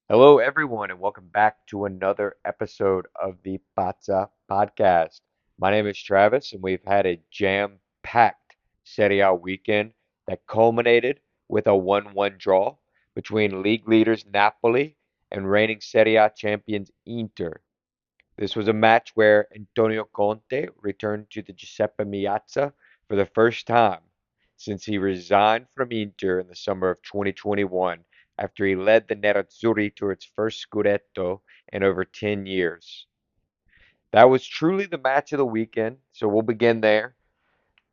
Hello, everyone, and welcome back to another episode of the Meazza podcast. My name is Travis, and we've had a jam-packed Serie A weekend that culminated with a 1-1 draw between league leaders Napoli and reigning Serie A champions Inter. This was a match where Antonio Conte returned to the Giuseppe Meazza for the first time since he resigned from Inter in the summer of 2021 after he led the Nerazzurri to its first Scudetto in over 10 years. That was truly the match of the weekend, so we'll begin there.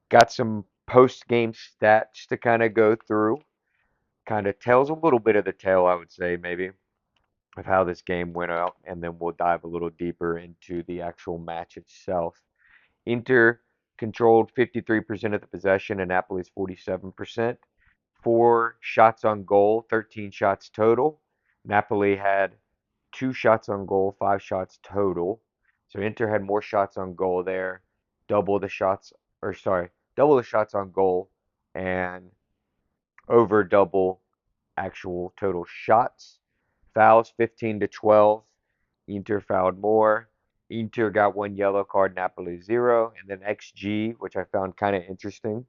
Got some post-game stats to kind of go through. Kind of tells a little bit of the tale, I would say, maybe, of how this game went out, and then we'll dive a little deeper into the actual match itself. Inter controlled 53% of the possession and Napoli's 47%. Four shots on goal, 13 shots total. Napoli had two shots on goal, five shots total. So Inter had more shots on goal there, double the shots, or sorry, double the shots on goal, and over double actual total shots. Fouls 15 to 12. Inter fouled more. Inter got one yellow card, Napoli zero. And then XG, which I found kind of interesting.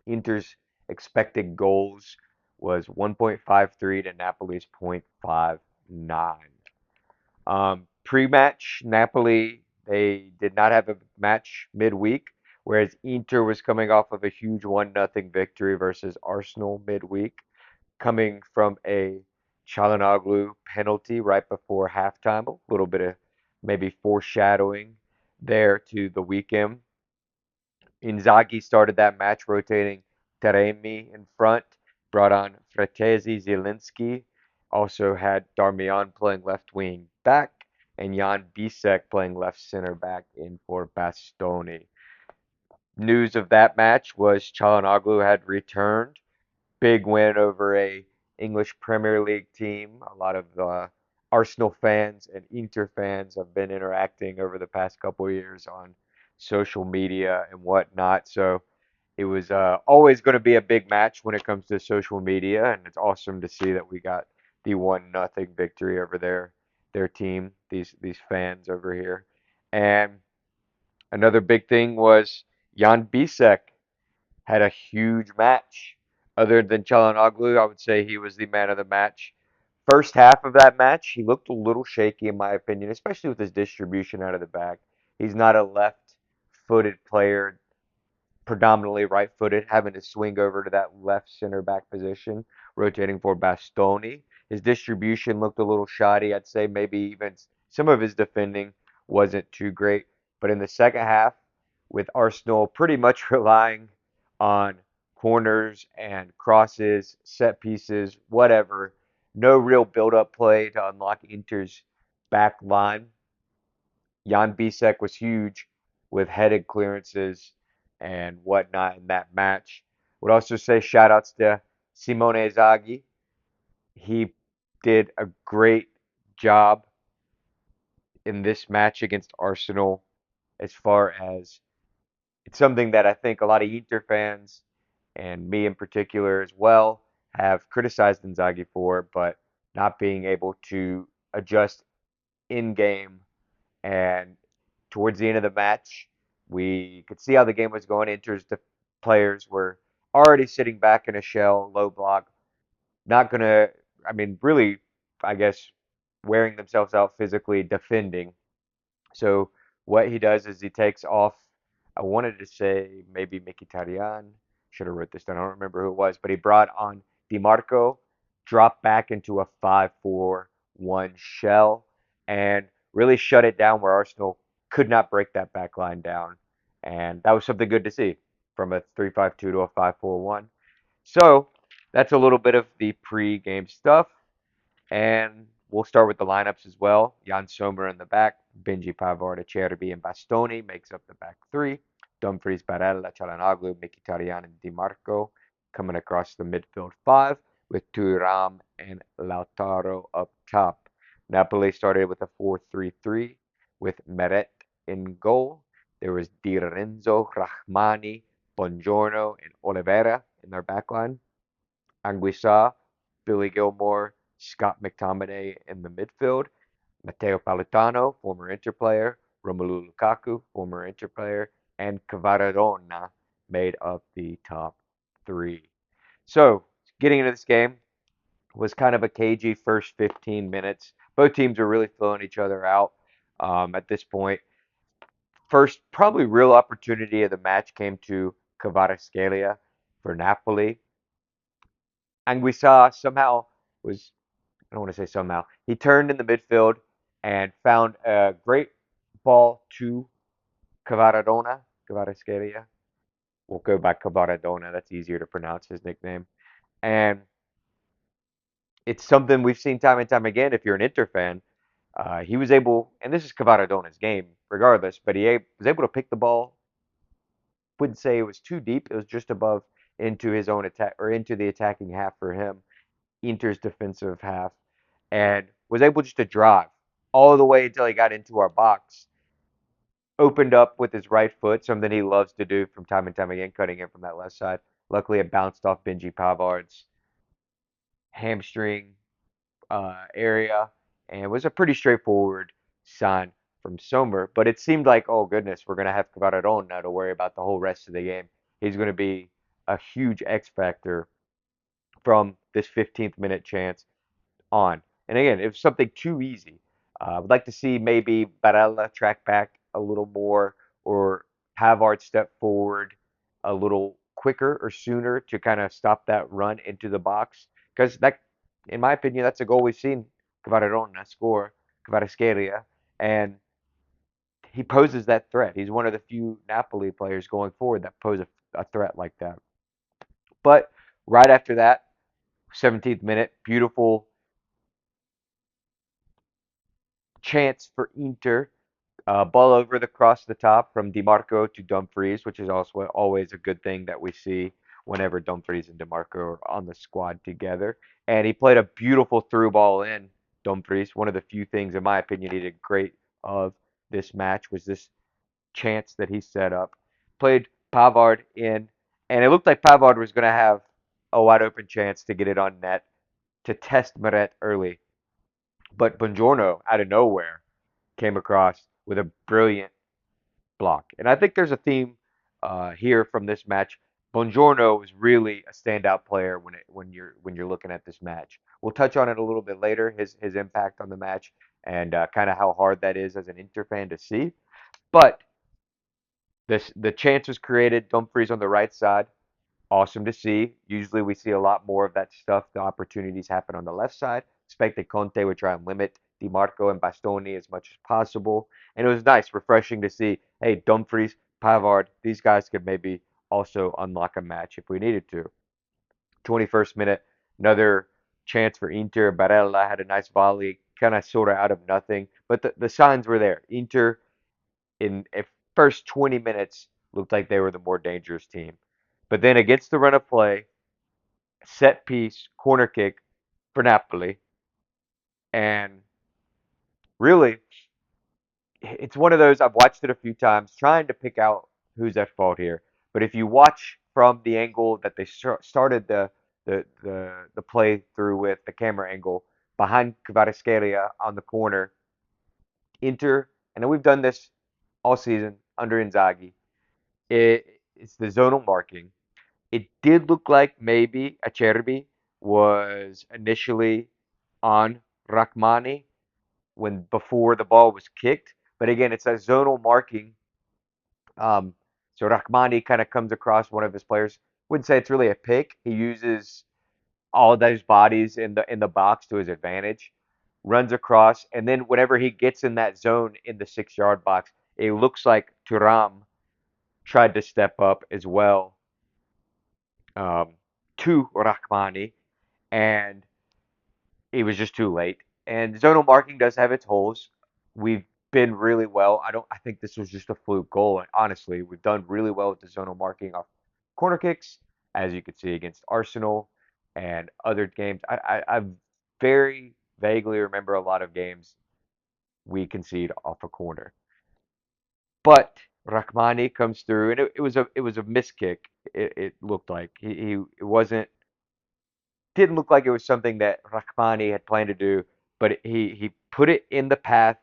Inter's expected goals was 1.53 to Napoli's 0.59. Pre-match, Napoli, they did not have a match midweek, whereas Inter was coming off of a huge 1-0 victory versus Arsenal midweek, coming from a Çalhanoğlu penalty right before halftime. A little bit of maybe foreshadowing there to the weekend. Inzaghi started that match rotating Taremi in front, brought on Fratesi Zielinski, also had Darmian playing left wing back, and Jan Bisek playing left center back in for Bastoni. News of that match was Çalhanoğlu had returned. Big win over a English Premier League team. A lot of Arsenal fans and Inter fans have been interacting over the past couple of years on social media and whatnot. So it was always going to be a big match when it comes to social media, and it's awesome to see that we got the 1-0 victory over their team, these fans over here. And another big thing was Jan Bisek had a huge match. Other than Çalhanoğlu, I would say he was the man of the match. First half of that match, he looked a little shaky in my opinion, especially with his distribution out of the back. He's not a left-footed player, predominantly right-footed, having to swing over to that left center back position, rotating for Bastoni. His distribution looked a little shoddy. I'd say maybe even some of his defending wasn't too great. But in the second half, with Arsenal pretty much relying on corners and crosses, set pieces, whatever, no real build-up play to unlock Inter's back line. Jan Bisek was huge with headed clearances and whatnot in that match. Would also say shout outs to Simone Zaghi. He did a great job in this match against Arsenal as far as it's something that I think a lot of Inter fans and me in particular as well have criticized Inzaghi for, but not being able to adjust in game. And towards the end of the match, we could see how the game was going. Inter's players were already sitting back in a shell, low block, not gonna, I mean, really, I guess, wearing themselves out physically defending. So what he does is he takes off. I wanted to say maybe Mkhitaryan. Should have wrote this down. I don't remember who it was, but he brought on DiMarco, dropped back into a 5-4-1 shell, and really shut it down where Arsenal could not break that back line down. And that was something good to see from a 3-5-2 to a 5-4-1. So that's a little bit of the pre-game stuff. And we'll start with the lineups as well. Jan Sommer in the back, Benji Pavard, Acerbi, and Bastoni makes up the back three. Dumfries, Barella, Çalhanoğlu, Mkhitaryan, and Dimarco coming across the midfield five with Thuram and Lautaro up top. Napoli started with a 4-3-3 with Meret in goal. There was Di Lorenzo, Rahmani, Bongiorno, and Oliveira in their backline. Anguissa, Billy Gilmore, Scott McTominay in the midfield, Matteo Politano, former Inter player, Romelu Lukaku, former Inter player, and Cavaradonna made up the top three. So, getting into this game was kind of a cagey first 15 minutes. Both teams were really filling each other out at this point. First, probably real opportunity of the match came to Kvaratskhelia for Napoli, and we saw somehow was I don't want to say somehow he turned in the midfield and found a great ball to Kvaradona, Kvaratskhelia. We'll go by Kvaradona. That's easier to pronounce his nickname, and it's something we've seen time and time again. If you're an Inter fan, he was able, and this is Cavaradona's game, regardless, but was able to pick the ball. Wouldn't say it was too deep. It was just above into his own attack or into the attacking half for him, Inter's defensive half, and was able just to drive all the way until he got into our box. Opened up with his right foot, something he loves to do from time and time again, cutting in from that left side. Luckily, it bounced off Benji Pavard's hamstring area, and it was a pretty straightforward sign from Sommer. But it seemed like, oh goodness, we're gonna have Cavaradon now to worry about the whole rest of the game. He's gonna be a huge X factor from this 15th minute chance on. And again, it was something too easy. I would like to see maybe Barella track back a little more or Pavard step forward a little quicker or sooner to kind of stop that run into the box. Because that, in my opinion, that's a goal we've seen Cavaradonna score, Kvaratskhelia, and he poses that threat. He's one of the few Napoli players going forward that pose a threat like that. But right after that, 17th minute, beautiful chance for Inter. Ball over the cross the top from DiMarco to Dumfries, which is also always a good thing that we see whenever Dumfries and DiMarco are on the squad together. And he played a beautiful through ball in Dumfries. One of the few things, in my opinion, he did great of this match was this chance that he set up. Played Pavard in, and it looked like Pavard was going to have a wide open chance to get it on net to test Meret early. But Buongiorno, out of nowhere, came across with a brilliant block. And I think there's a theme here from this match. Buongiorno was really a standout player when you're looking at this match. We'll touch on it a little bit later, his impact on the match and kind of how hard that is as an Inter fan to see. But the chance was created. Dumfries on the right side, awesome to see. Usually we see a lot more of that stuff. The opportunities happen on the left side. Expected Conte would try and limit DiMarco and Bastoni as much as possible. And it was nice, refreshing to see, hey, Dumfries, Pavard, these guys could maybe also unlock a match if we needed to. 21st minute, another chance for Inter. Barella had a nice volley, kind of sort of out of nothing. But the signs were there. Inter, in first 20 minutes, looked like they were the more dangerous team. But then against the run of play, set piece, corner kick for Napoli. And really, it's one of those I've watched it a few times trying to pick out who's at fault here. But if you watch from the angle that they started the play through with the camera angle behind Kvaratskhelia on the corner, Inter, I know we've done this all season under Inzaghi. It's the zonal marking. It did look like maybe Acerbi was initially on Rachmani when before the ball was kicked. But again, it's a zonal marking. Um, so Rachmani kind of comes across one of his players. Wouldn't say it's really a pick. He uses all of those bodies in the box to his advantage. Runs across, and then whenever he gets in that zone in the 6 yard box, it looks like Turam tried to step up as well um, to Rachmani, and it was just too late. And zonal marking does have its holes. We've been really well. I think this was just a fluke goal. And honestly, we've done really well with the zonal marking off corner kicks, as you could see against Arsenal and other games. I very vaguely remember a lot of games we concede off a corner. But Rachmani comes through, and it was a miss kick. It looked like he it wasn't didn't look like it was something that Rahmani had planned to do, but he put it in the path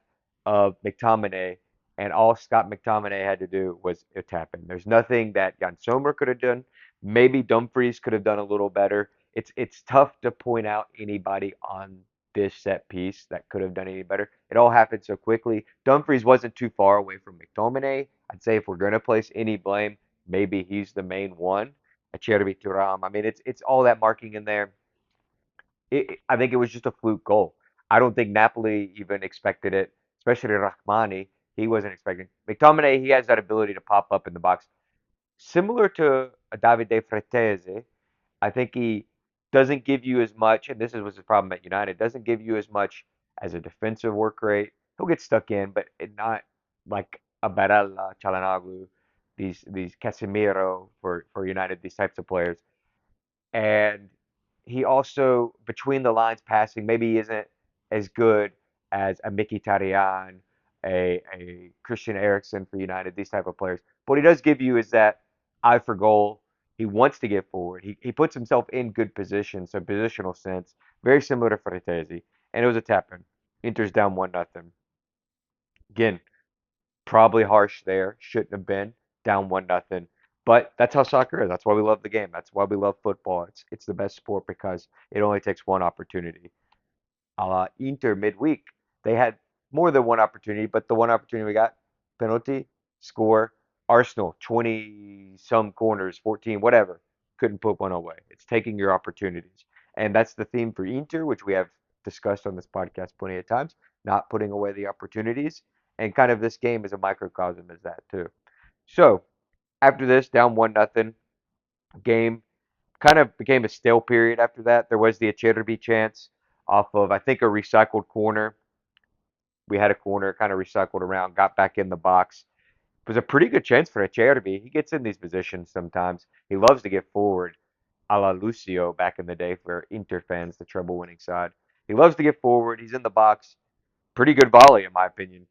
of McTominay, and all Scott McTominay had to do was it happen. There's nothing that Jan Sommer could have done. Maybe Dumfries could have done a little better. It's tough to point out anybody on this set piece that could have done any better. It all happened so quickly. Dumfries wasn't too far away from McTominay. I'd say if we're going to place any blame, maybe he's the main one. Acerbi Turam. I mean, it's all that marking in there. I think it was just a fluke goal. I don't think Napoli even expected it, especially Rahmani. He wasn't expecting. McTominay, he has that ability to pop up in the box. Similar to Davide Fratese, I think he doesn't give you as much, and this is what's his problem at United, doesn't give you as much as a defensive work rate. He'll get stuck in, but not like a Barella, Çalhanoğlu, these Casemiro for United, these types of players. And he also, between the lines passing, maybe he isn't as good as a Mkhitaryan, a Christian Eriksen for United, these type of players. But what he does give you is that eye for goal. He wants to get forward. He puts himself in good position, so positional sense, very similar to Fratesi. And it was a tap in. Inter's down 1-0. Again, probably harsh there. Shouldn't have been down 1-0. But that's how soccer is. That's why we love the game. That's why we love football. It's the best sport because it only takes one opportunity. Inter midweek, they had more than one opportunity, but the one opportunity we got, penalty, score. Arsenal, 20 some corners, 14, whatever. Couldn't put one away. It's taking your opportunities. And that's the theme for Inter, which we have discussed on this podcast plenty of times, not putting away the opportunities. And kind of this game is a microcosm as that too. So after this, down 1-0, game kind of became a stale period after that. There was the Acerbi chance off of, I think, a recycled corner. We had a corner kind of recycled around, got back in the box. It was a pretty good chance for Acerbi. He gets in these positions sometimes. He loves to get forward, a la Lucio back in the day for Inter fans, the treble winning side. He loves to get forward. He's in the box. Pretty good volley, in my opinion.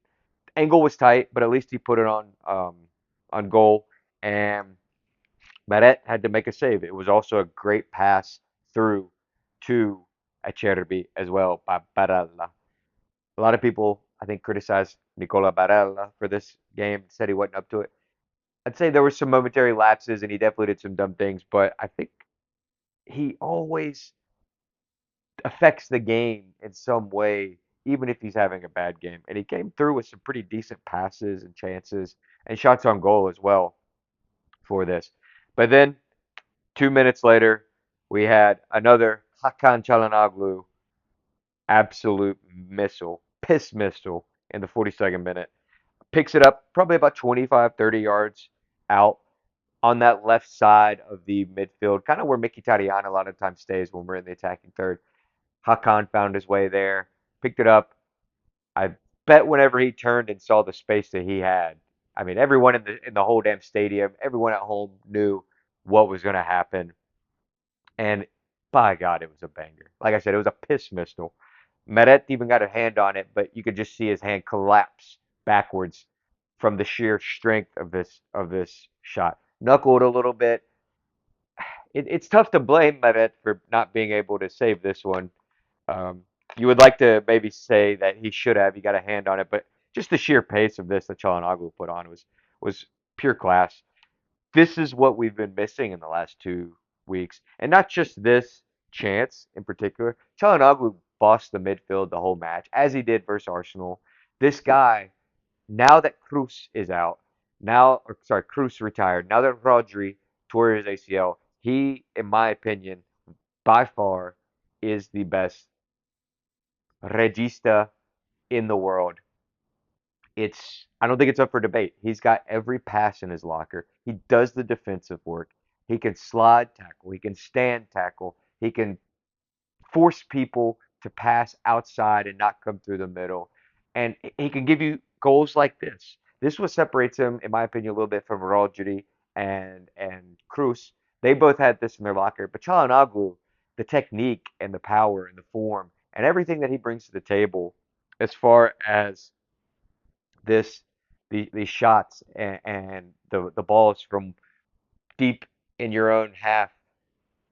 Angle was tight, but at least he put it on goal. And Meret had to make a save. It was also a great pass through to Acerbi as well by Barella. A lot of people, I think, criticized Nicola Barella for this game, said he wasn't up to it. I'd say there were some momentary lapses and he definitely did some dumb things, but I think he always affects the game in some way, even if he's having a bad game. And he came through with some pretty decent passes and chances and shots on goal as well for this. But then 2 minutes later, we had another Hakan Çalhanoğlu absolute missile, piss missile in the 42nd minute. Picks it up probably about 25, 30 yards out on that left side of the midfield, kind of where Mkhitaryan a lot of times stays when we're in the attacking third. Hakan found his way there, picked it up. I bet whenever he turned and saw the space that he had, I mean, everyone in the whole damn stadium, everyone at home knew what was going to happen. And by God, it was a banger. Like I said, it was a piss missile. Meret even got a hand on it, but you could just see his hand collapse backwards from the sheer strength of this shot. Knuckled a little bit. It's tough to blame Meret for not being able to save this one. Um, you would like to maybe say that he should have. He got a hand on it, but just the sheer pace of this that Çalhanoğlu put on was pure class. This is what we've been missing in the last 2 weeks. And not just this chance in particular. Çalhanoğlu bossed the midfield the whole match, as he did versus Arsenal. This guy, now that Cruz is out, Cruz retired, now that Rodri tore his ACL, he, in my opinion, by far is the best regista in the world. I don't think it's up for debate. He's got every pass in his locker. He does the defensive work. He can slide tackle. He can stand tackle. He can force people to pass outside and not come through the middle. And he can give you goals like this. This what separates him, in my opinion, a little bit from Rodri and Cruz. They both had this in their locker. But Çalhanoğlu, the technique and the power and the form and everything that he brings to the table as far as this these shots and the balls from deep in your own half.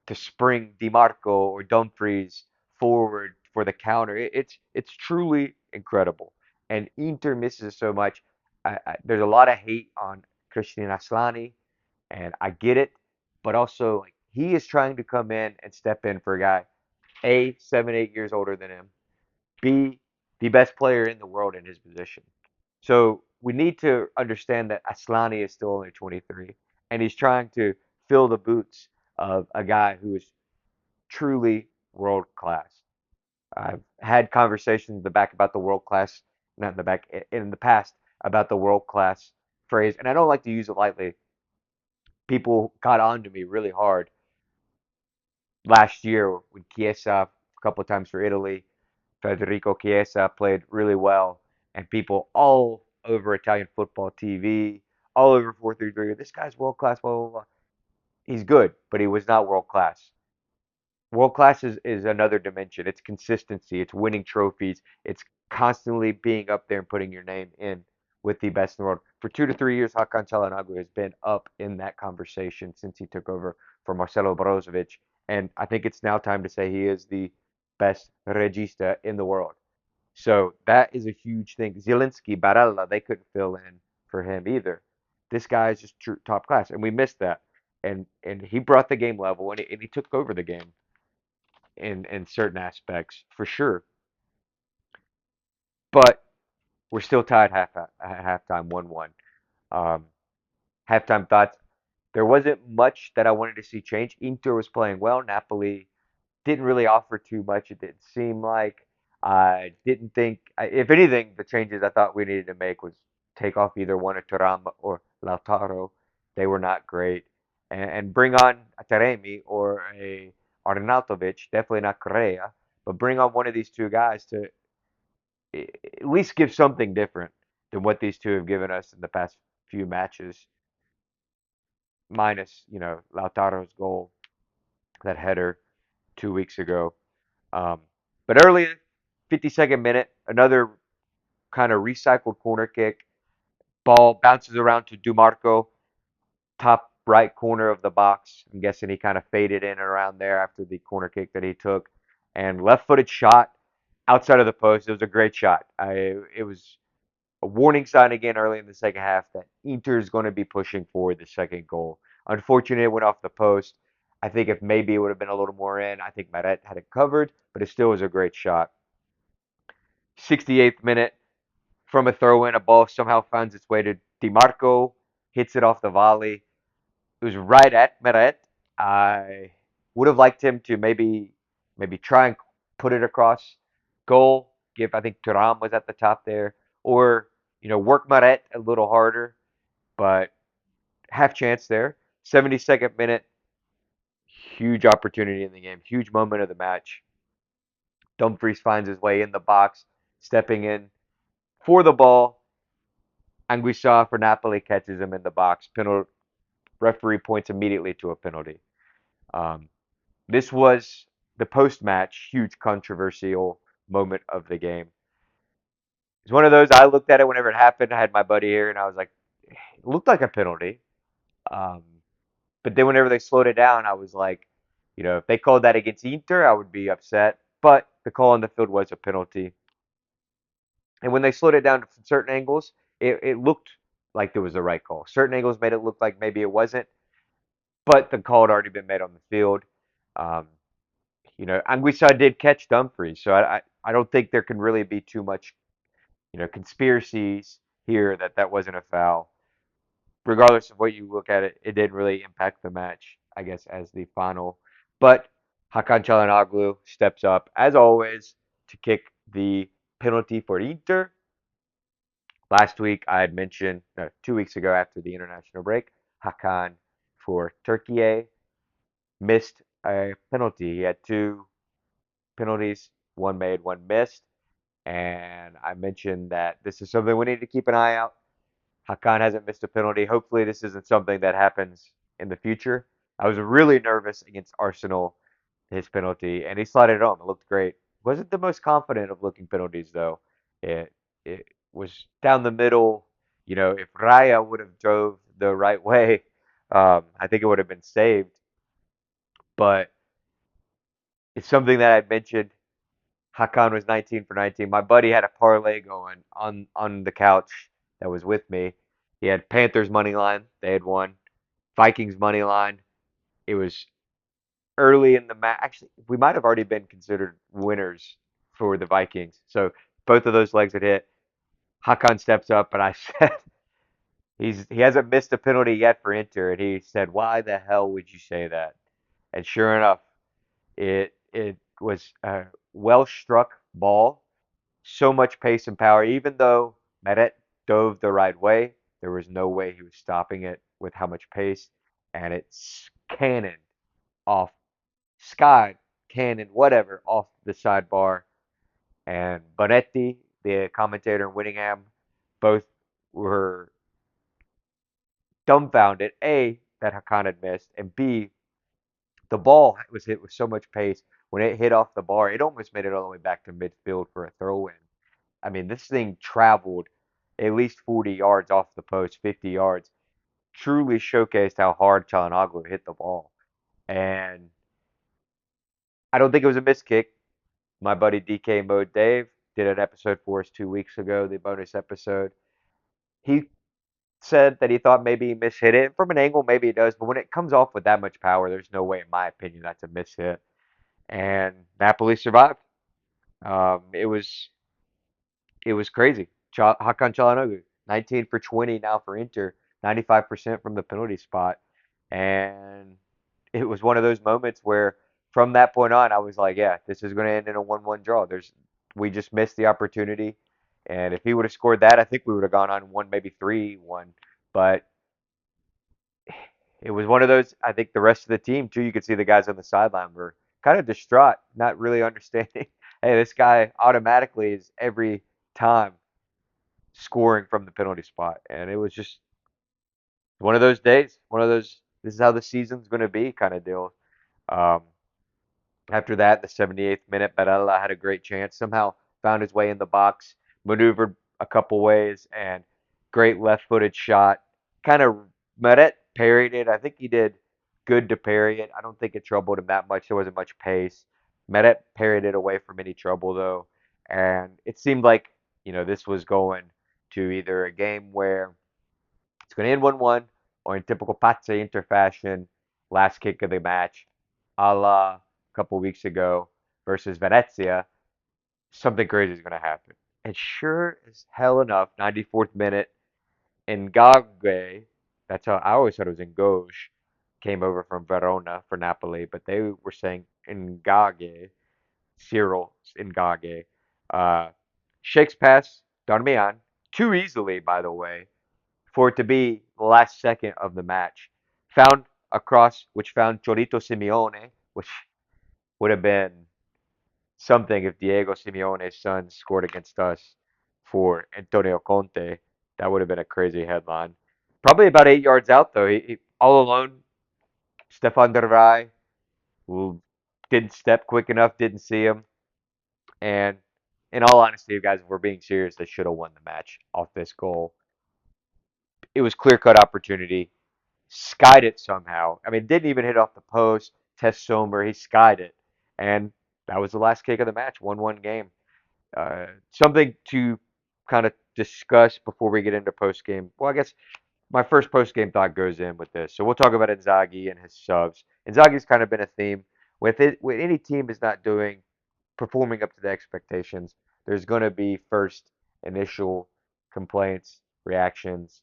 to spring DiMarco or Dumfries forward for the counter. It's truly incredible. And Inter misses so much. There's a lot of hate on Christian Aslani, and I get it, but also like he is trying to come in and step in for a guy A, 7, 8 years older than him, B, the best player in the world in his position. So we need to understand that Aslani is still only 23, and he's trying to fill the boots of a guy who is truly world class. I've had conversations in the back about the world class, not in the back, in the past about the world class phrase, and I don't like to use it lightly. People got on to me really hard last year when Chiesa, a couple of times for Italy, Federico Chiesa played really well, and people all over Italian football TV, all over 433, this guy's world class, blah, blah, blah. He's good, but he was not world class. World class is another dimension. It's consistency, it's winning trophies, it's constantly being up there and putting your name in with the best in the world. For 2 to 3 years, Hakan Çalhanoğlu has been up in that conversation since he took over for Marcelo Brozovic. And I think it's now time to say he is the best regista in the world. So that is a huge thing. Zielinski, Barella, they couldn't fill in for him either. This guy is just true, top class, and we missed that. And he brought the game level, and he took over the game in certain aspects for sure. But we're still tied at halftime, 1-1. Um, Halftime thoughts. There wasn't much that I wanted to see change. Inter was playing well. Napoli didn't really offer too much. It didn't seem like. I didn't think, if anything, the changes I thought we needed to make was take off either one of Thuram or Lautaro. They were not great. And bring on a Taremi or a Arnautovic, definitely not Correa, but bring on one of these two guys to at least give something different than what these two have given us in the past few matches, minus, Lautaro's goal, that header 2 weeks ago. Um, but early 52nd minute, another kind of recycled corner kick. Ball bounces around to Dumarco, top right corner of the box. I'm guessing he kind of faded in around there after the corner kick that he took. And left-footed shot outside of the post. It was a great shot. It was a warning sign again early in the second half that Inter is going to be pushing for the second goal. Unfortunately, it went off the post. I think if maybe it would have been a little more in, I think Maret had it covered, but it still was a great shot. 68th minute, from a throw in, a ball somehow finds its way to DiMarco, hits it off the volley. It was right at Meret. I would have liked him to maybe try and put it across goal. Give I think Turam was at the top there, or work Meret a little harder, but half chance there. 72nd minute, huge opportunity in the game, huge moment of the match. Dumfries finds his way in the box, stepping in for the ball. Anguissa for Napoli catches him in the box. Penalty referee points immediately to a penalty. Um, this was the post-match huge controversial moment of the game. It's one of those I looked at it whenever it happened. I had my buddy here, and I was like, it looked like a penalty. Um, but then whenever they slowed it down, I was like, if they called that against Inter, I would be upset. But the call on the field was a penalty. And when they slowed it down from certain angles, it looked like there was the right call. Certain angles made it look like maybe it wasn't, but the call had already been made on the field. Um, Anguissa did catch Dumfries, so I don't think there can really be too much, conspiracies here that wasn't a foul. Regardless of what you look at it, it didn't really impact the match, I guess, as the final. But Hakan Çalhanoğlu steps up, as always, to kick the penalty for Inter. Last week, I had mentioned, no, 2 weeks ago after the international break, Hakan for Turkey missed a penalty. He had two penalties, one made, one missed. And I mentioned that this is something we need to keep an eye out. Hakan hasn't missed a penalty. Hopefully, this isn't something that happens in the future. I was really nervous against Arsenal, his penalty, and he slotted it home. It looked great. Wasn't the most confident of looking penalties, though. It was down the middle. If Raya would have drove the right way, I think it would have been saved. but it's something that I mentioned. Hakan was 19 for 19. My buddy had a parlay going on the couch that was with me. He had Panthers money line. They had won. Vikings money line. It was early in the match. Actually, we might have already been considered winners for the Vikings. So both of those legs had hit. Hakan steps up, and I said, he hasn't missed a penalty yet for Inter, and he said, "Why the hell would you say that?" And sure enough, it was a well struck ball, so much pace and power. Even though Meret dove the right way, there was no way he was stopping it with how much pace, and it's cannoned off sky, cannon, whatever, off the sidebar. And Bonetti, the commentator in Whittingham, both were dumbfounded. A, that Hakan had missed, and B, the ball was hit with so much pace. When it hit off the bar, it almost made it all the way back to midfield for a throw in. I mean, this thing traveled at least 40 yards off the post, 50 yards. Truly showcased how hard Çalhanoğlu hit the ball. And I don't think it was a missed kick. My buddy DK Mode Dave did an episode for us 2 weeks ago, the bonus episode. He said that he thought maybe he mishit it. From an angle, maybe it does, but when it comes off with that much power, there's no way, in my opinion, that's a mishit. And Napoli survived. It was crazy. Hakan Çalhanoğlu, 19 for 20 now for Inter, 95% from the penalty spot. And it was one of those moments where from that point on, I was like, yeah, this is going to end in a 1-1 draw. We just missed the opportunity. And if he would have scored that, I think we would have gone on one, maybe 3-1. But it was one of those, I think the rest of the team, too, you could see the guys on the sideline were kind of distraught, not really understanding. Hey, this guy automatically is every time scoring from the penalty spot. And it was just one of those days, one of those, this is how the season's going to be kind of deal. Um, After that, the 78th minute, Barella had a great chance, somehow found his way in the box, maneuvered a couple ways, and great left footed shot. Kind of Meret parried it. I think he did good to parry it. I don't think it troubled him that much. There wasn't much pace. Meret parried it away from any trouble, though. And it seemed like, this was going to either a game where it's going to end 1-1, or in typical Pazza Inter fashion, last kick of the match, a la a couple weeks ago versus Venezia, something crazy is going to happen. And sure as hell enough, 94th minute, Ngagwe, that's how I always thought it was Ngoj, came over from Verona for Napoli, but they were saying Ngage, Cyril Ngage, uh, shakes past Darmian, too easily, by the way, for it to be the last second of the match. Found a cross which found Chorito Simeone, which would have been something if Diego Simeone's son scored against us for Antonio Conte. That would have been a crazy headline. Probably about 8 yards out, though. He all alone, Stefan de Vrij, who didn't step quick enough, didn't see him. And in all honesty, guys, if we're being serious, they should have won the match off this goal. It was clear cut opportunity. Skied it somehow. I mean, didn't even hit off the post. Test Sommer, he skied it. And that was the last kick of the match, 1-1 game. Something to kind of discuss before we get into post game. Well, I guess my first post game thought goes in with this. So we'll talk about Inzaghi and his subs. Inzaghi's kind of been a theme with it. When any team is not performing up to the expectations, there's going to be first initial complaints, reactions,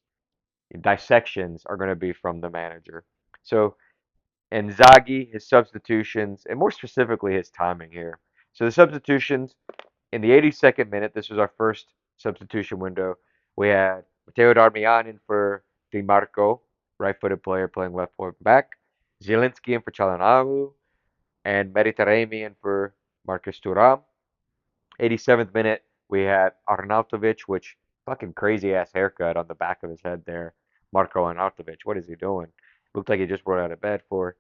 dissections are going to be from the manager. So Inzaghi, his substitutions, and more specifically his timing here. So the substitutions in the 82nd minute, this was our first substitution window. We had Matteo Darmian in for Di Marco, right-footed player playing left point back. Zielinski in for Çalhanoğlu, and Meritaremi in for Marcus Thuram. 87th minute, we had Arnautovic, which fucking crazy ass haircut on the back of his head there. Marco Arnautovic, what is he doing? Looked like he just rolled out of bed for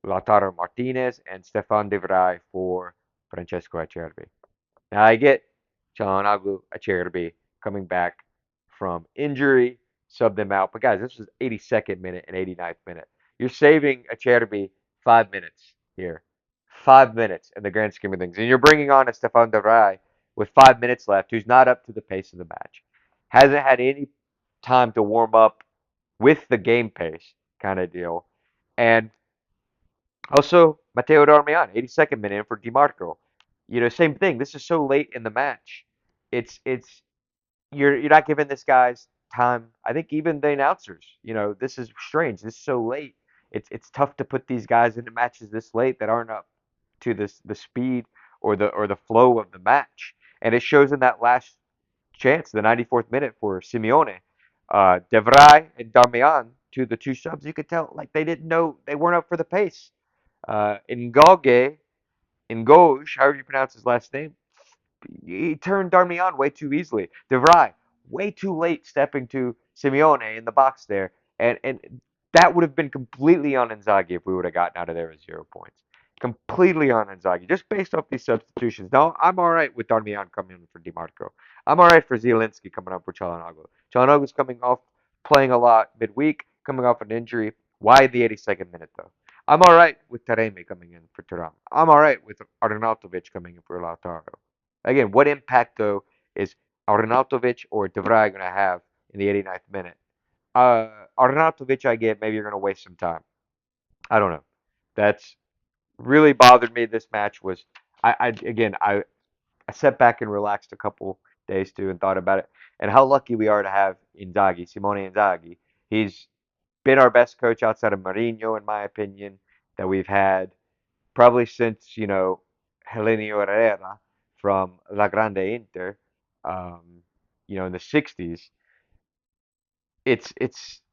Lautaro Martinez and Stefan de Vrij for Francesco Acerbi. Now I get Çalhanoğlu Acerbi coming back from injury, sub them out. But guys, this was 82nd minute and 89th minute. You're saving Acerbi 5 minutes. here. 5 minutes in the grand scheme of things. And you're bringing on a Stefan de Vrij with 5 minutes left, who's not up to the pace of the match. Hasn't had any time to warm up with the game pace kind of deal. And also, Matteo Darmian, 82nd minute in for DiMarco. Same thing. This is so late in the match. It's you're not giving this guy's time. I think even the announcers, this is strange. This is so late. It's tough to put these guys into matches this late that aren't up to the speed or the flow of the match. And it shows in that last chance, the 94th minute for Simeone. De Vrij and Darmian, the two subs, you could tell like they didn't know they weren't up for the pace. Ngauge, Ngoj, however you pronounce his last name, he turned Darmian way too easily. De Vrij, way too late stepping to Simeone in the box there. And that would have been completely on Inzaghi if we would have gotten out of there with 0 points. Completely on Inzaghi, just based off these substitutions. Now, I'm all right with Darmian coming in for DiMarco. I'm all right for Zielinski coming up for Çalhanoğlu. Çalhanoğlu's coming off playing a lot midweek, coming off an injury. Why the 82nd minute, though? I'm all right with Taremi coming in for Turam. I'm all right with Arnautovic coming in for Lautaro. Again, what impact, though, is Arnautovic or De Vrij going to have in the 89th minute? Arnautovic, I get, maybe you're going to waste some time. I don't know. That's really bothered me. This match was, I sat back and relaxed a couple days too and thought about it and how lucky we are to have Inzaghi, Simone Inzaghi. He's been our best coach outside of Mourinho, in my opinion, that we've had probably since, Helenio Herrera from La Grande Inter, um, in the 60s.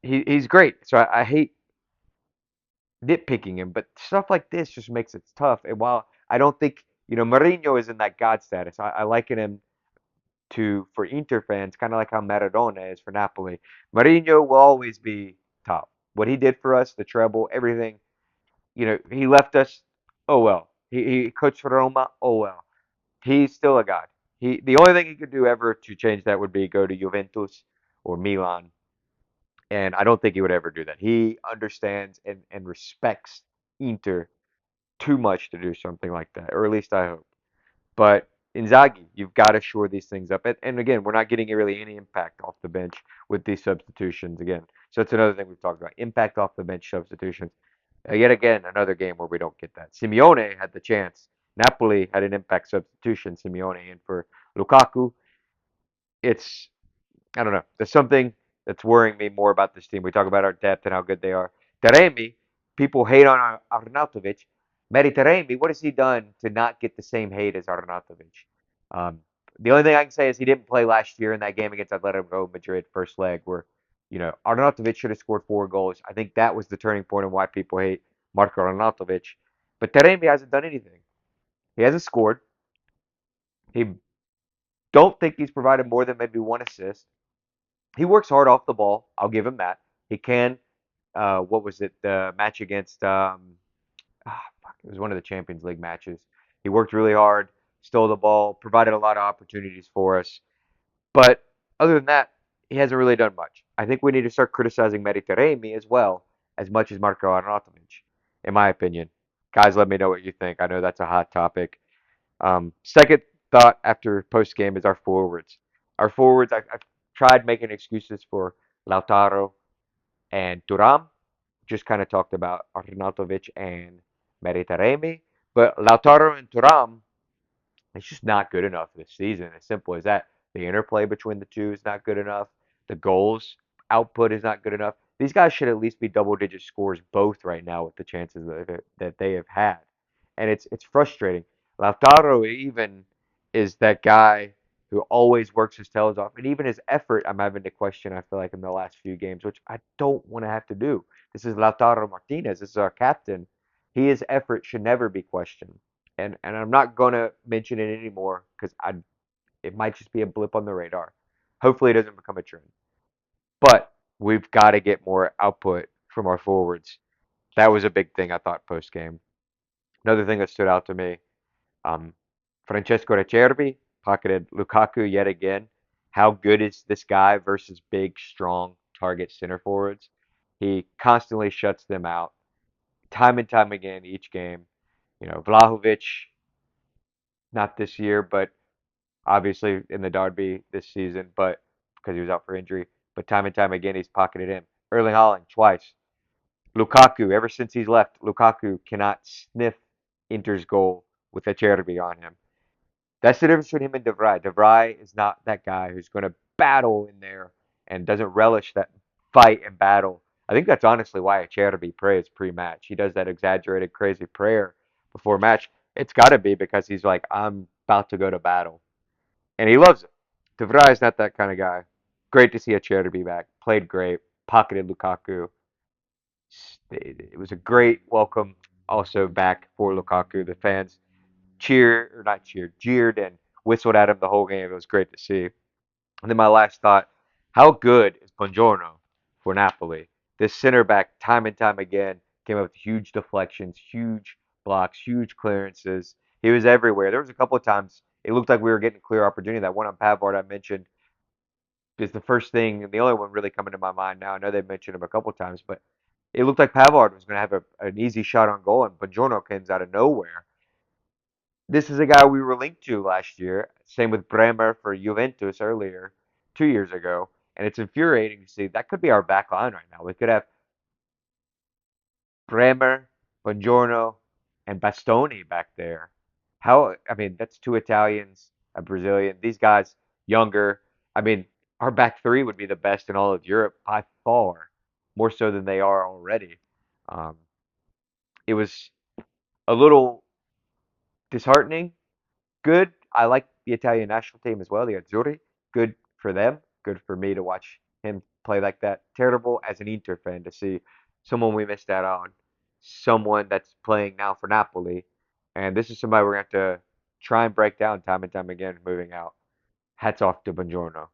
He's great. So I hate nitpicking him, but stuff like this just makes it tough. And while I don't think, Mourinho is in that God status, I liken him for Inter fans, kind of like how Maradona is for Napoli. Mourinho will always be top. What he did for us, the treble, everything, he left us. Oh well. He coached for Roma. Oh well. He's still a god. The only thing he could do ever to change that would be go to Juventus or Milan, and I don't think he would ever do that. He understands and respects Inter too much to do something like that, or at least I hope. But Inzaghi, you've got to shore these things up. And again, we're not getting really any impact off the bench with these substitutions again. So it's another thing we've talked about. Impact off the bench substitutions. Yet again, another game where we don't get that. Simeone had the chance. Napoli had an impact substitution. Simeone in for Lukaku. It's I don't know. There's something that's worrying me more about this team. We talk about our depth and how good they are. Taremi, people hate on Arnautovic. Mehdi Taremi, what has he done to not get the same hate as Arnautovic? Um, the only thing I can say is he didn't play last year in that game against Atletico Madrid first leg where, Arnautovic should have scored 4 goals. I think that was the turning point of why people hate Marco Arnautovic. But Taremi hasn't done anything. He hasn't scored. He don't think he's provided more than maybe one assist. He works hard off the ball. I'll give him that. He can. What was it? The match against it was one of the Champions League matches. He worked really hard, stole the ball, provided a lot of opportunities for us. But other than that, he hasn't really done much. I think we need to start criticizing Meritaremi as much as Marco Arnautovic, in my opinion. Guys, let me know what you think. I know that's a hot topic. Second thought after post game is our forwards. Our forwards, I've tried making excuses for Lautaro and Thuram. Just kind of talked about Arnautovic and Meritaremi. But Lautaro and Thuram, it's just not good enough this season. As simple as that. The interplay between the two is not good enough. The goals output is not good enough. These guys should at least be double-digit scores both right now with the chances that they have had, and it's frustrating. Lautaro even is that guy who always works his tails off, and even his effort I'm having to question. I feel like in the last few games, which I don't want to have to do. This is Lautaro Martinez. This is our captain. His effort should never be questioned and I'm not gonna mention it anymore because I it might just be a blip on the radar. Hopefully, it doesn't become a trend. But we've got to get more output from our forwards. That was a big thing I thought post game. Another thing that stood out to me, um, Francesco Recerbi pocketed Lukaku yet again. How good is this guy versus big, strong target center forwards? He constantly shuts them out, time and time again, each game. Vlahovic, not this year, but obviously in the derby this season, but because he was out for injury. But time and time again, he's pocketed him. Erling Haaland twice. Lukaku, ever since he's left, Lukaku cannot sniff Inter's goal with a Cherby on him. That's the difference between him and De Vrij. De Vrij is not that guy who's going to battle in there and doesn't relish that fight and battle. I think that's honestly why Cherby prays pre-match. He does that exaggerated, crazy prayer before match. It's got to be because he's like, I'm about to go to battle, and he loves it. De Vrij is not that kind of guy. Great to see a Cherby back. Played great. Pocketed Lukaku. It was a great welcome also back for Lukaku. The fans cheered, or not cheered, jeered and whistled at him the whole game. It was great to see. And then my last thought, how good is Buongiorno for Napoli? This center back, time and time again, came up with huge deflections, huge blocks, huge clearances. He was everywhere. There was a couple of times it looked like we were getting a clear opportunity. That one on Pavard I mentioned is the first thing, the only one really coming to my mind now. I know they've mentioned him a couple of times, but it looked like Pavard was going to have an easy shot on goal, and Buongiorno comes out of nowhere. This is a guy we were linked to last year. Same with Bremer for Juventus earlier, 2 years ago. And it's infuriating to see that could be our back line right now. We could have Bremer, Buongiorno, and Bastoni back there. I mean, that's two Italians, a Brazilian. These guys, younger. I mean, our back three would be the best in all of Europe by far, more so than they are already. Um, it was a little disheartening. Good. I like the Italian national team as well, the Azzurri. Good for them. Good for me to watch him play like that. Terrible as an Inter fan to see someone we missed out on, someone that's playing now for Napoli. And this is somebody we're going to have to try and break down time and time again moving out. Hats off to Buongiorno.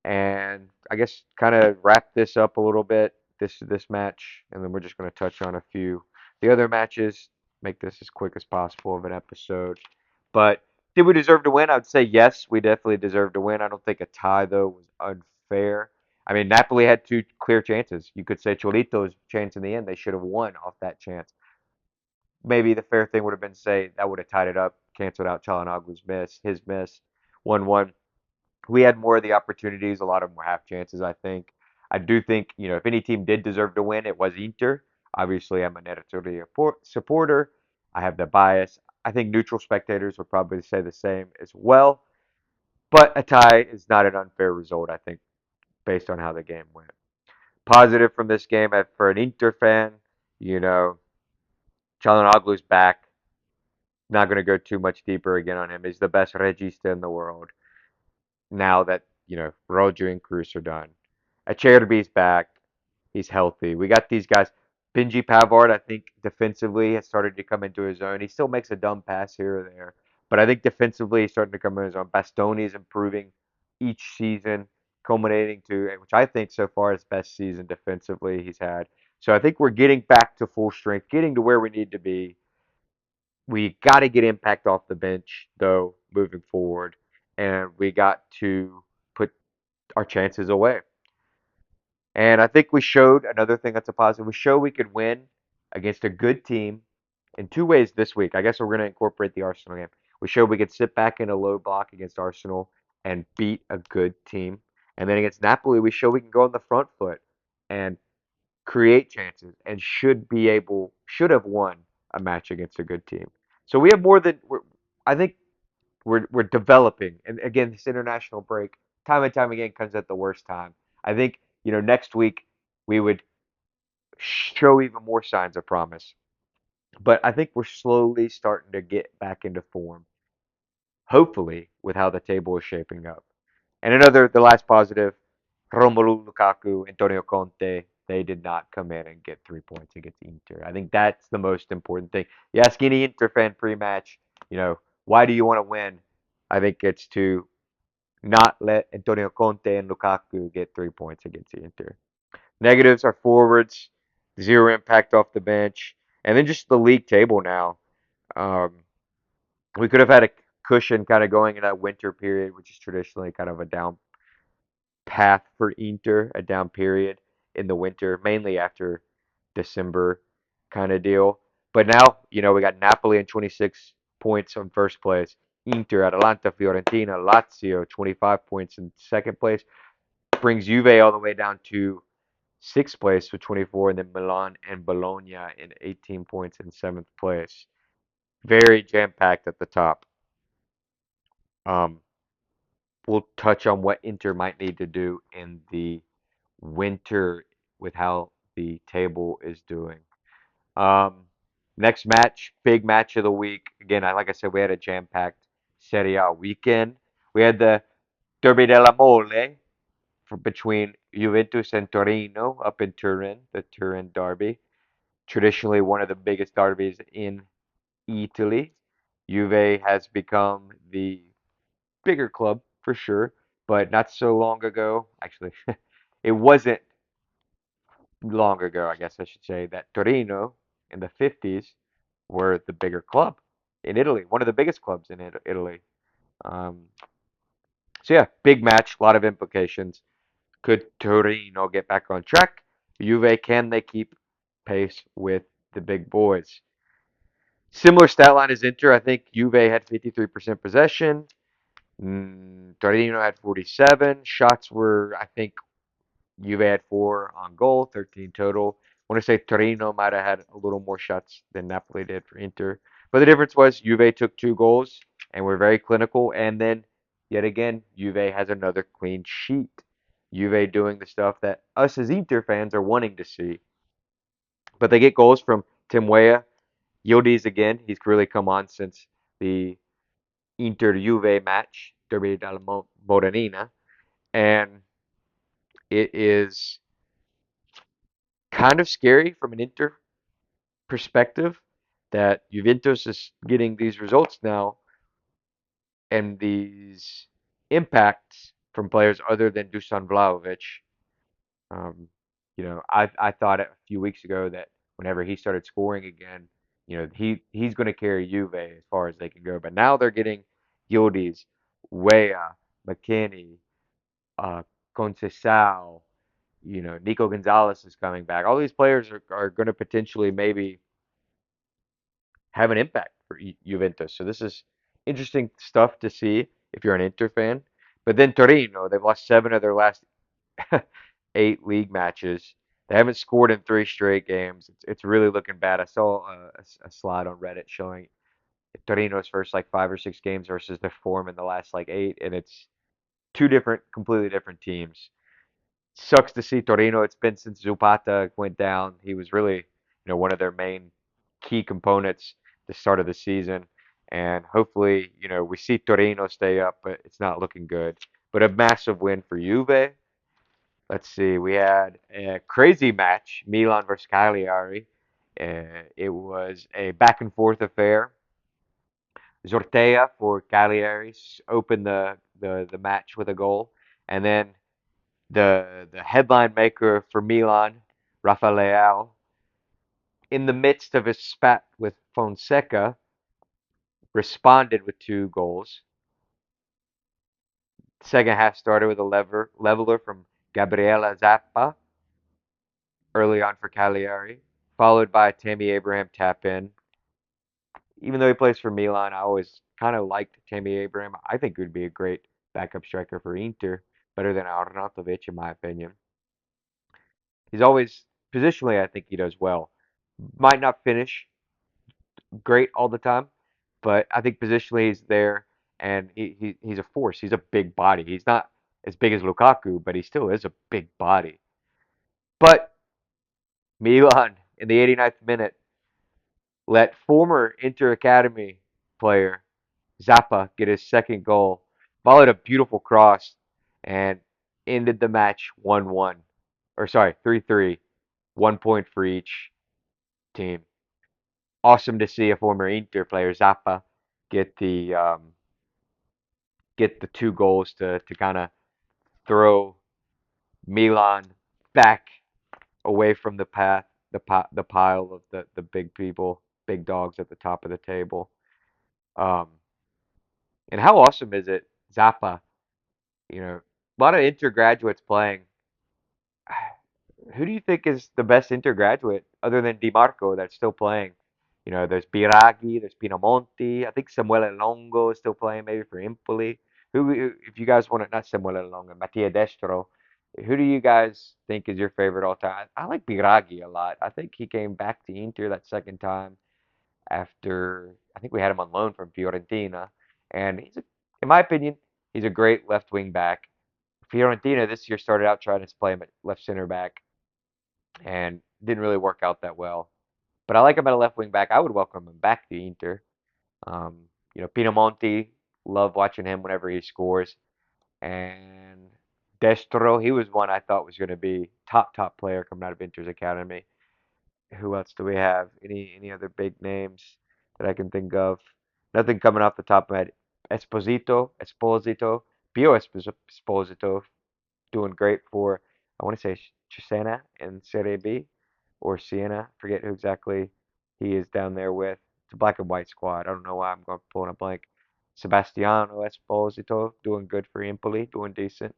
And I guess kind of wrap this up a little bit, this match, and then we're just going to touch on a few the other matches, make this as quick as possible of an episode. But did we deserve to win? I would say yes, we definitely deserved to win. I don't think a tie though was unfair. I mean, Napoli had two clear chances. You could say Cholito's chance in the end, they should have won off that chance. Maybe the fair thing would have been say that would have tied it up, canceled out Çalhanoğlu's miss, his miss, 1-1. We had more of the opportunities. A lot of them were half chances, I think. I do think, if any team did deserve to win, it was Inter. Obviously, I'm a Nerazzurri supporter. I have the bias. I think neutral spectators would probably say the same as well. But a tie is not an unfair result, I think, based on how the game went. Positive from this game for an Inter fan, you know, Çalhanoğlu's back. Not going to go too much deeper again on him. He's the best regista in the world now that, Roger and Cruz are done. Acerbi's back. He's healthy. We got these guys. Benji Pavard, I think defensively has started to come into his own. He still makes a dumb pass here or there, but I think defensively he's starting to come into his own. Bastoni is improving each season, culminating to which I think so far is best season defensively he's had. So I think we're getting back to full strength, getting to where we need to be. We got to get impact off the bench though, moving forward, and we got to put our chances away. And I think we showed another thing that's a positive. We showed we could win against a good team in two ways this week. I guess we're going to incorporate the Arsenal game. We showed we could sit back in a low block against Arsenal and beat a good team. And then against Napoli, we showed we can go on the front foot and create chances and should have won a match against a good team. So we have more than I think we're developing. And again, this international break, time and time again, comes at the worst time. I think next week we would show even more signs of promise. But I think we're slowly starting to get back into form. Hopefully, with how the table is shaping up. And the last positive, Romelu Lukaku, Antonio Conte, they did not come in and get 3 points against Inter. I think that's the most important thing. You ask any Inter fan pre-match, why do you want to win? I think it's to not let Antonio Conte and Lukaku get 3 points against the Inter. Negatives are forwards, zero impact off the bench, and then just the league table now. Um, we could have had a cushion kind of going in that winter period, which is traditionally kind of a down path for Inter, a down period in the winter, mainly after December kind of deal. But now, we got Napoli in 26 points on first place. Inter, Atalanta, Fiorentina, Lazio, 25 points in second place. Brings Juve all the way down to sixth place with 24, and then Milan and Bologna in 18 points in seventh place. Very jam-packed at the top. Um, we'll touch on what Inter might need to do in the winter with how the table is doing. Um, next match, big match of the week. Again, like I said, we had a jam-packed Serie A weekend. We had the Derby della Mole between Juventus and Torino up in Turin, the Turin derby. Traditionally, one of the biggest derbies in Italy. Juve has become the bigger club for sure, but not so long ago. Actually, it wasn't long ago, I guess I should say, that Torino in the 50s were the bigger club in Italy, one of the biggest clubs in Italy. Um, so yeah, big match, a lot of implications. Could Torino get back on track? Juve, can they keep pace with the big boys? Similar stat line as Inter. I think Juve had 53% possession. Torino had 47. Shots were, I think, Juve had 4 on goal, 13 total. I want to say Torino might have had a little more shots than Napoli did for Inter. But the difference was Juve took 2 goals and were very clinical. And then, yet again, Juve has another clean sheet. Juve doing the stuff that us as Inter fans are wanting to see. But they get goals from Tim Weah. Yildiz again. He's really come on since the Inter Juve match, Derby della Morenina. And it is kind of scary from an Inter perspective that Juventus is getting these results now and these impacts from players other than Dusan Vlahovic. Um, I thought a few weeks ago that whenever he started scoring again, he's going to carry Juve as far as they can go. But now they're getting Yildiz, Weah, McKinney, uh, Conceição, Nico Gonzalez is coming back. All these players are going to potentially maybe have an impact for Juventus. So this is interesting stuff to see if you're an Inter fan. But then Torino, they've lost 7 of their last 8 league matches. They haven't scored in 3 straight games. It's really looking bad. I saw a slide on Reddit showing Torino's first like 5 or 6 games versus their form in the last like 8, and it's two different, completely different teams. Sucks to see Torino. It's been since Zapata went down. He was really, one of their main key components the start of the season. And hopefully, we see Torino stay up, but it's not looking good. But a massive win for Juve. Let's see. We had a crazy match, Milan versus Cagliari. It was a back and forth affair. Zortea for Cagliari opened the match with a goal, and then the headline maker for Milan, Rafael, in the midst of his spat with Fonseca, responded with 2 goals. Second half started with a leveler from Gabriela Zappa early on for Cagliari, followed by a Tammy Abraham tap in. Even though he plays for Milan, I always kind of liked Tammy Abraham. I think he would be a great backup striker for Inter, better than Arnautovic in my opinion. He's always positionally, I think he does well. Might not finish great all the time, but I think positionally he's there and he's a force. He's a big body. He's not as big as Lukaku, but he still is a big body. But Milan in the 89th minute let former Inter Academy player Zappa get his second goal, followed a beautiful cross, and ended the match 1-1. Or sorry, 3-3. 1 point for each team. Awesome to see a former Inter player, Zappa, get the um, get the 2 goals to kind of throw Milan back away from the path, the pile of the big people, big dogs at the top of the table. Um, and how awesome is it, Zappa? A lot of intergraduates playing. Who do you think is the best intergraduate other than DiMarco that's still playing? There's Biraghi, there's Pinamonti. I think Samuele Longo is still playing maybe for Empoli. If you guys want to, not Samuele Longo, Mattia Destro. Who do you guys think is your favorite all time? I like Biraghi a lot. I think he came back to Inter that second time after I think we had him on loan from Fiorentina, and in my opinion, he's a great left wing back. Fiorentina this year started out trying to play him at left center back, and didn't really work out that well. But I like him at a left wing back. I would welcome him back to Inter. Um, Pinamonti, love watching him whenever he scores. And Destro, he was one I thought was going to be top player coming out of Inter's academy. Who else do we have? Any other big names that I can think of? Nothing coming off the top of my head. Esposito, Pio Esposito, doing great for I want to say Cesena in Serie B or Siena. Forget who exactly he is down there with. It's a black and white squad. I don't know why I'm going pulling a blank. Sebastiano Esposito doing good for Empoli, doing decent.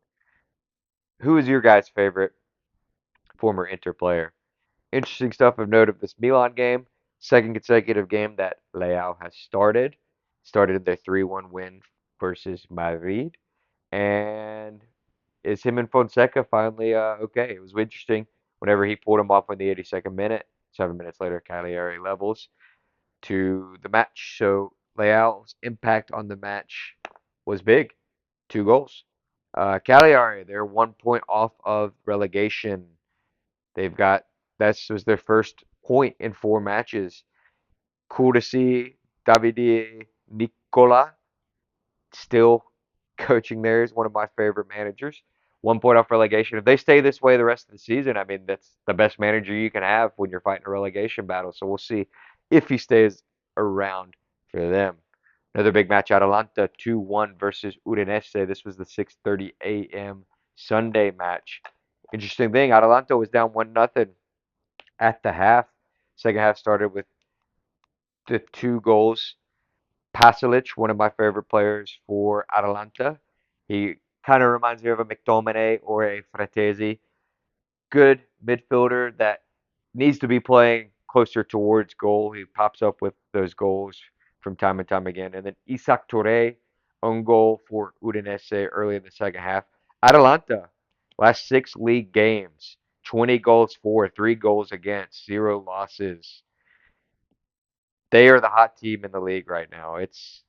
Who is your guys' favorite former Inter player? Interesting stuff of note of this Milan game. Second consecutive game that Leao has started. Started their 3-1 win versus Madrid. And is him and Fonseca finally okay? It was interesting whenever he pulled him off in the 82nd minute. 7 minutes later, Cagliari levels to the match. So Leao's impact on the match was big. 2 goals. Cagliari, they're 1 point off of relegation. They've got This was their first point in 4 matches. Cool to see Davide Nicola still coaching there. Is one of my favorite managers. 1 point off relegation. If they stay this way the rest of the season, I mean, that's the best manager you can have when you're fighting a relegation battle. So we'll see if he stays around for them. Another big match, Atalanta 2-1 versus Udinese. This was the 6:30 a.m. Sunday match. Interesting thing, Atalanta was down 1-0 at the half. Second half started with the 2 goals. Pasalic, one of my favorite players for Atalanta. He kind of reminds me of a McTominay or a Fratesi. Good midfielder that needs to be playing closer towards goal. He pops up with those goals from time and time again. And then Isaac Toure, own goal for Udinese early in the second half. Atalanta, last 6 league games, 20 goals for, 3 goals against, 0 losses. They are the hot team in the league right now. It's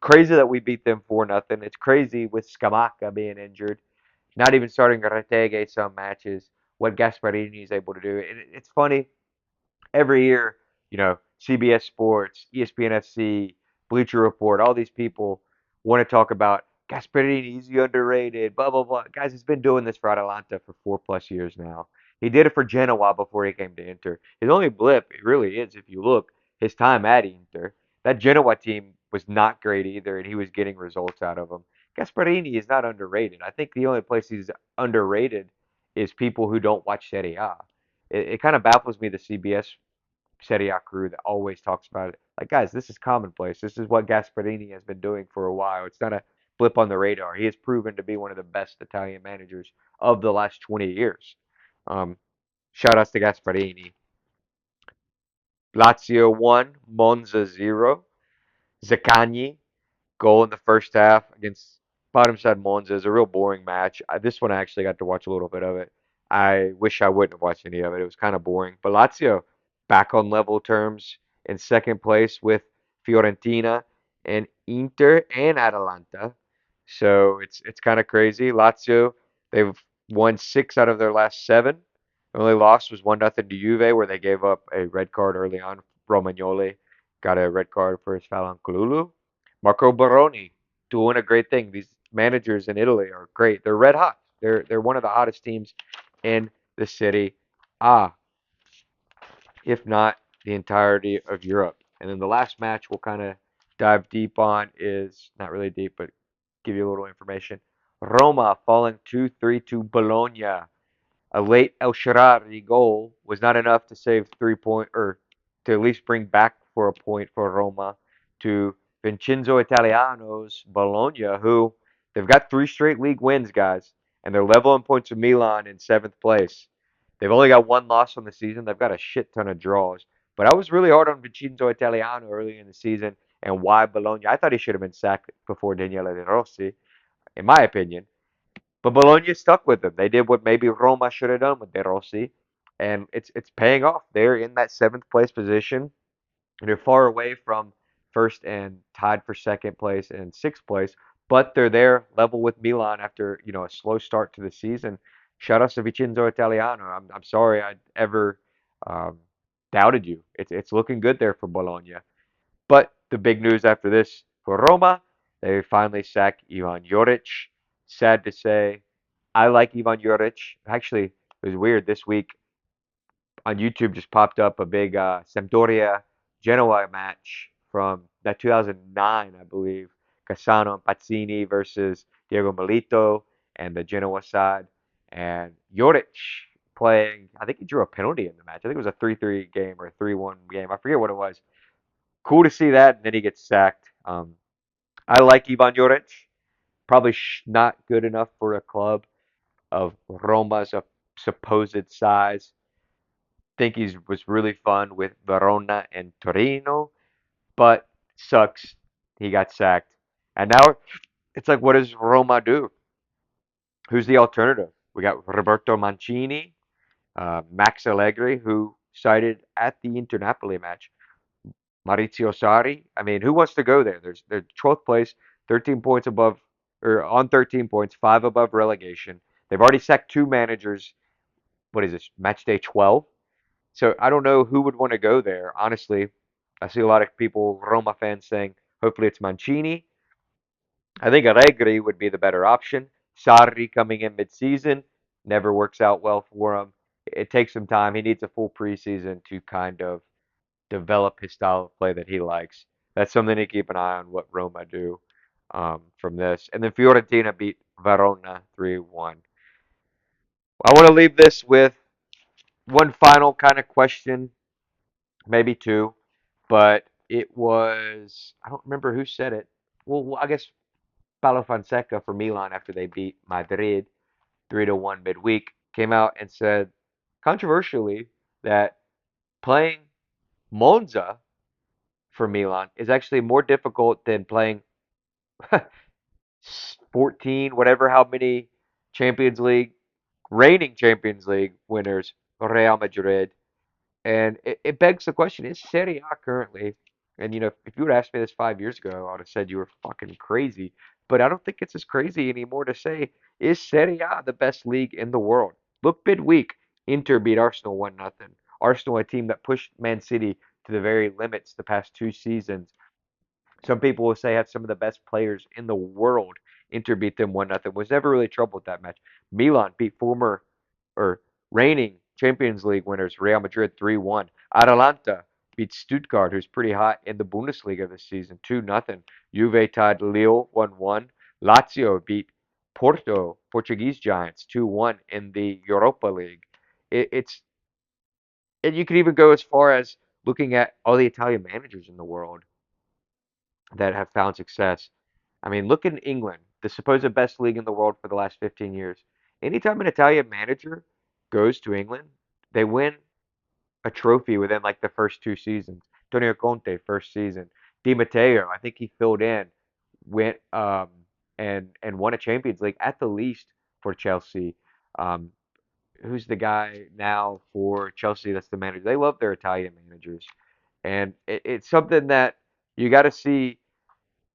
crazy that we beat them 4-0. It's crazy with Scamacca being injured, not even starting Retege some matches, what Gasparini is able to do. It's funny every year, CBS Sports, ESPN FC, Bleacher Report, all these people want to talk about Gasparini, is he underrated, blah, blah, blah. Guys, he's been doing this for Atalanta for 4+ years now. He did it for Genoa before he came to Inter. His only blip, it really is, if you look, his time at Inter. That Genoa team was not great either, and he was getting results out of them. Gasparini is not underrated. I think the only place he's underrated is people who don't watch Serie A. It kind of baffles me, the CBS Serie A crew that always talks about it. Like, guys, this is commonplace. This is what Gasparini has been doing for a while. It's not a blip on the radar. He has proven to be one of the best Italian managers of the last 20 years. Um, Shout outs to Gasparini. Lazio 1, Monza 0. Zaccagni goal in the first half against bottom side Monza is a real boring match. This one I actually got to watch a little bit of it. I wish I wouldn't have watched any of it. It was kind of boring. But Lazio back on level terms in second place with Fiorentina and Inter and Atalanta. So it's kind of crazy. Lazio, they've won 6 out of their last 7. The only loss was 1-0 to Juve, where they gave up a red card early on. Romagnoli got a red card for his foul on Kalulu. Marco Baroni doing a great thing. These managers in Italy are great. They're red hot. They're one of the hottest teams in the city, if not the entirety of Europe. And then the last match we'll kind of dive deep on is not really deep, but give you a little information. Roma falling 2-3 to Bologna. A late El Shaarawy goal was not enough to save 3 point or to at least bring back for a point for Roma to Vincenzo Italiano's Bologna, who they've got 3 straight league wins, guys, and they're level in points with Milan in 7th place. They've only got 1 loss on the season. They've got a shit ton of draws, But I was really hard on Vincenzo Italiano early in the season and why Bologna. I thought he should have been sacked before Daniele De Rossi, in my opinion. But Bologna stuck with him. They did what maybe Roma should have done with De Rossi, and it's paying off. They're in that seventh place position. They're far away from first and tied for second place and sixth place, but they're there level with Milan after a slow start to the season. Shout out to Vincenzo Italiano. I'm sorry I ever um, doubted you. It's looking good there for Bologna. But the big news after this for Roma, they finally sacked Ivan Juric. Sad to say, I like Ivan Juric. Actually, it was weird this week on YouTube just popped up a big Sampdoria Genoa match from that 2009, I believe. Cassano and Pazzini versus Diego Milito and the Genoa side. And Juric playing, I think he drew a penalty in the match. I think it was a 3-3 game or a 3-1 game. I forget what it was. Cool to see that. And then he gets sacked. I like Ivan Juric. Probably not good enough for a club of Roma's supposed size. Think he was really fun with Verona and Torino, but sucks. He got sacked. And now it's like, what does Roma do? Who's the alternative? We got Roberto Mancini, Max Allegri, who cited at the Inter Napoli match, Maurizio Sarri. I mean, who wants to go there? They're 12th place, 13 points above, or on 13 points, five above relegation. They've already sacked two managers. What is this? Match day 12. So I don't know who would want to go there. Honestly, I see a lot of people, Roma fans, saying hopefully it's Mancini. I think Allegri would be the better option. Sarri coming in mid-season never works out well for him. It takes some time. He needs a full preseason to kind of develop his style of play that he likes. That's something to keep an eye on what Roma do from this. And then Fiorentina beat Verona 3-1. I want to leave this with one final kind of question, maybe two, but it was, I don't remember who said it. Well, I guess Paulo Fonseca for Milan after they beat Madrid 3-1 midweek came out and said controversially that playing Monza for Milan is actually more difficult than playing 14, whatever, how many Champions League, reigning Champions League winners, Real Madrid. And it begs the question, is Serie A currently, and if you would asked me this 5 years ago, I would have said you were fucking crazy. But I don't think it's as crazy anymore to say, is Serie A the best league in the world? Look midweek, Inter beat Arsenal 1-0. Arsenal, a team that pushed Man City to the very limits the past two seasons. Some people will say have some of the best players in the world. Inter beat them 1-0. Was never really trouble with that match. Milan beat former or reigning Champions League winners Real Madrid 3-1. Atalanta beat Stuttgart, who's pretty hot in the Bundesliga this season, 2-0. Juve tied Lille 1-1. Lazio beat Porto, Portuguese Giants, 2-1 in the Europa League. It's and you could even go as far as looking at all the Italian managers in the world that have found success. I mean, look in England, the supposed best league in the world for the last 15 years. Anytime an Italian manager goes to England, they win a trophy within like the first two seasons. Antonio Conte, first season. Di Matteo, I think he filled in, went and won a Champions League at the least for Chelsea. Um, who's the guy now for Chelsea that's the manager? They love their Italian managers. And it's something that you got to see.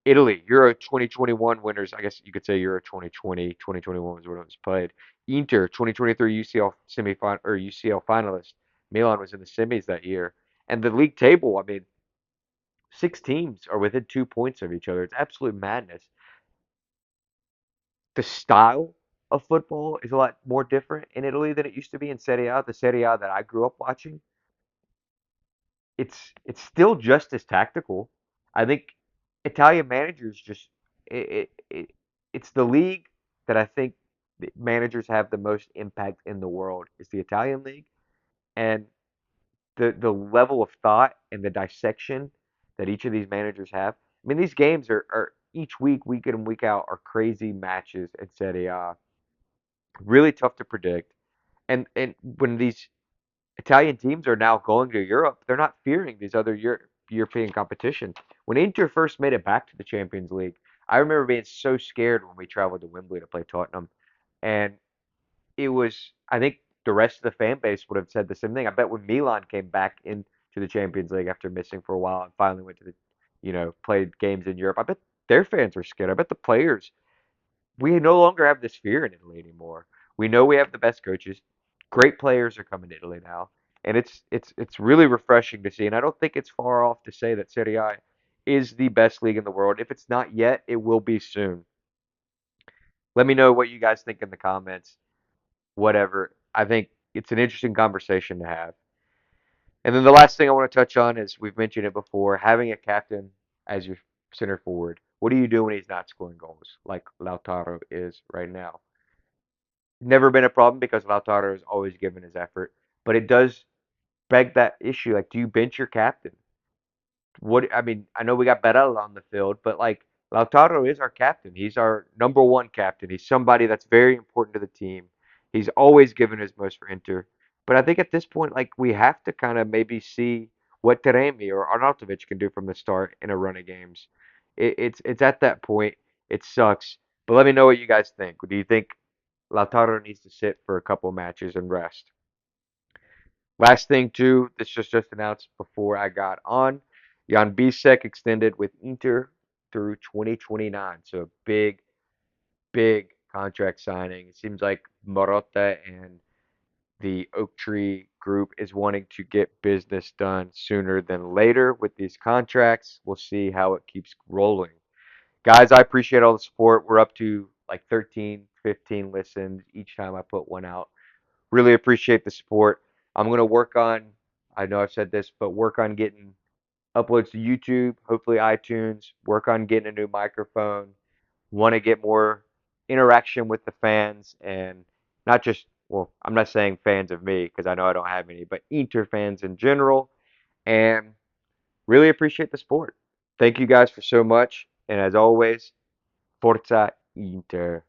Italy, Euro 2021 winners. I guess you could say Euro 2020, 2021 was when it was played. Inter 2023 UCL semifinal or UCL finalist. Milan was in the semis that year. And the league table, I mean, six teams are within 2 points of each other. It's absolute madness. The style of football is a lot more different in Italy than it used to be in Serie A. The Serie A that I grew up watching, it's still just as tactical. I think Italian managers just it's the league that I think the managers have the most impact in the world is the Italian league, and the level of thought and the dissection that each of these managers have. I mean, these games are each week, week in and week out, are crazy matches in Serie A. Really tough to predict. And when these Italian teams are now going to Europe. They're not fearing these other European competitions. When Inter first made it back to the Champions League, I remember being so scared when we traveled to Wembley to play Tottenham. And it was, I think the rest of the fan base would have said the same thing. I bet when Milan came back into the Champions League after missing for a while and finally went to the, played games in Europe, I bet their fans were scared. I bet the players, we no longer have this fear in Italy anymore. We know we have the best coaches. Great players are coming to Italy now, and it's really refreshing to see. And I don't think it's far off to say that Serie A is the best league in the world. If it's not yet, it will be soon. Let me know what you guys think in the comments. Whatever. I think it's an interesting conversation to have. And then the last thing I want to touch on is we've mentioned it before, having a captain as your center forward. What do you do when he's not scoring goals, like Lautaro is right now? Never been a problem because Lautaro has always given his effort, but it does beg that issue. Like, do you bench your captain? What I mean, I know we got Barella on the field, but like Lautaro is our captain. He's our number one captain. He's somebody that's very important to the team. He's always given his most for Inter. But I think at this point, like we have to kind of maybe see what Taremi or Arnautovic can do from the start in a run of games. It's at that point. It sucks. But let me know what you guys think. Do you think Lautaro needs to sit for a couple matches and rest? Last thing too, this was just announced before I got on. Jan Bisek extended with Inter through 2029. So a big, big contract signing. It seems like Marotta and the Oak Tree Group is wanting to get business done sooner than later with these contracts. We'll see how it keeps rolling. Guys, I appreciate all the support. We're up to like 13, 15 listens each time I put one out. Really appreciate the support. I'm going to work on, I know I've said this, but work on getting uploads to YouTube, hopefully iTunes, work on getting a new microphone, want to get more interaction with the fans and not just, well, I'm not saying fans of me because I know I don't have any, but Inter fans in general. And really appreciate the support. Thank you guys for so much. And as always, Forza Inter.